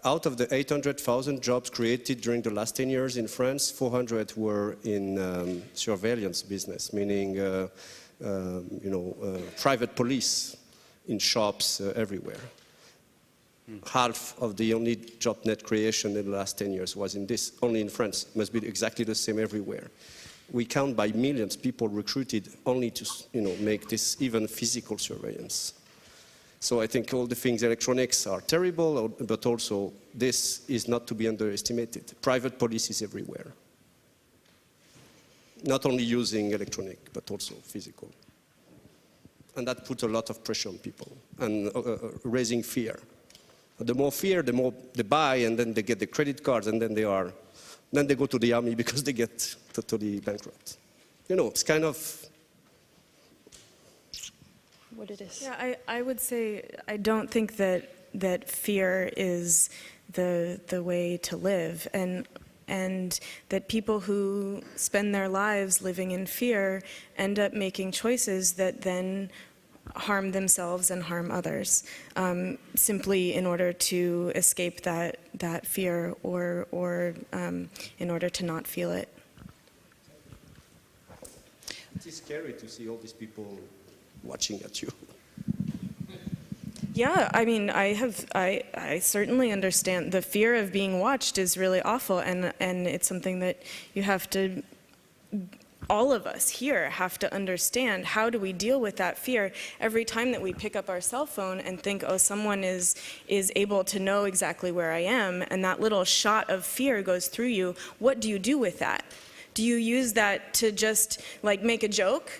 Out of the 800,000 jobs created during the last 10 years in France, 400 were in surveillance business, meaning private police in shops everywhere. Half of the only job net creation in the last 10 years was in this, only in France. It must be exactly the same everywhere. We count by millions people recruited only to make this even physical surveillance. So I think all the things, electronics are terrible, but also this is not to be underestimated. Private police is everywhere. Not only using electronic, but also physical. And that puts a lot of pressure on people and raising fear. The more fear, the more they buy, and then they get the credit cards, and then they go to the army because they get totally bankrupt. You know, it's kind of what it is. Yeah, I would say I don't think that fear is the way to live, and that people who spend their lives living in fear end up making choices that then harm themselves and harm others, simply in order to escape that fear or in order to not feel it. It is scary to see all these people watching at you. Yeah, I mean, I certainly understand the fear of being watched is really awful, and it's something that you have to. All of us here have to understand, how do we deal with that fear every time that we pick up our cell phone and think, oh, someone is able to know exactly where I am, and that little shot of fear goes through you. What do you do with that? do you use that to just like make a joke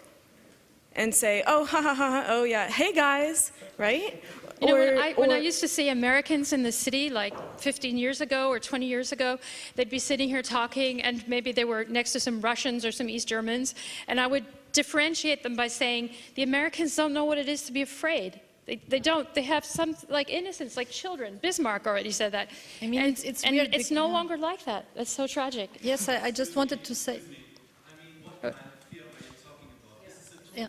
and say, oh, ha, ha, ha, oh yeah, hey guys, right? You know, when I used to see Americans in the city like 15 years ago or 20 years ago, they'd be sitting here talking and maybe they were next to some Russians or some East Germans, and I would differentiate them by saying, the Americans don't know what it is to be afraid. They don't. They have some like innocence, like children. Bismarck already said that. I mean, and it's and weird. it's no longer like that. That's so tragic. Yes, I just wanted to say. Yeah.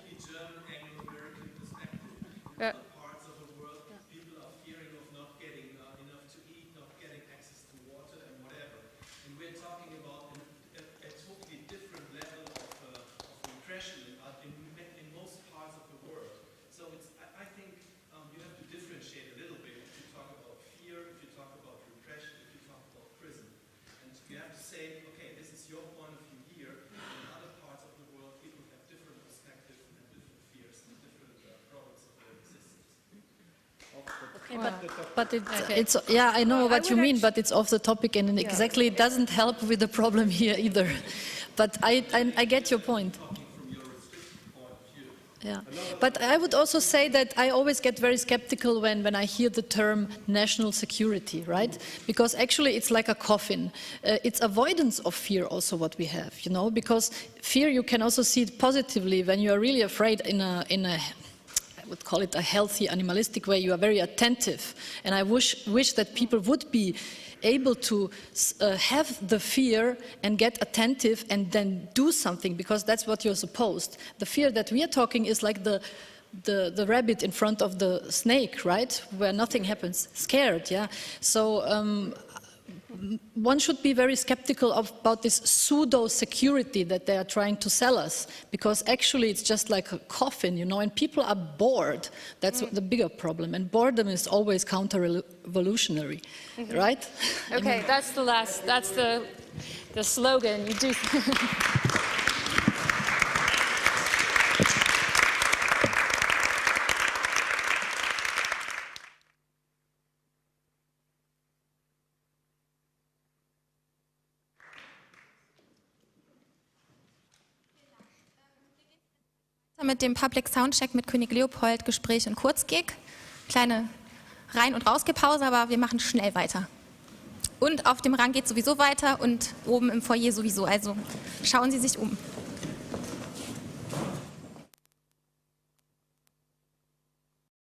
Parts of the world, people are fearing of not getting enough to eat, not getting access to water and whatever. And we're talking about a totally different level of repression in most parts of the world. So I think you have to differentiate a little bit if you talk about fear, if you talk about repression, if you talk about prison. And you have to say, okay, this is your point of view here. In other parts of the world, people have different perspectives and different fears and different products of their existence. But it's yeah, I know what you mean, but it's off the topic and exactly it doesn't help with the problem here either. But I get your point. Yeah, but I would also say that I always get very skeptical when I hear the term national security, right? Because actually it's like a coffin. It's avoidance of fear also what we have, you know, because fear you can also see it positively when you are really afraid in a I would call it a healthy animalistic way. You are very attentive, and I wish that people would be able to have the fear and get attentive and then do something, because that's what you're supposed. The fear that we are talking is like the rabbit in front of the snake, right? Where nothing happens, scared, yeah? So one should be very skeptical about this pseudo-security that they are trying to sell us, because actually it's just like a coffin, you know, and people are bored. That's the bigger problem, and boredom is always counter-revolutionary, right? Okay, that's the slogan. You do. Mit dem Public Soundcheck mit König Leopold, Gespräch und Kurzgig. Kleine Rein- und Rausgepause, aber wir machen schnell weiter. Und auf dem Rang geht sowieso weiter und oben im Foyer sowieso, also schauen Sie sich um.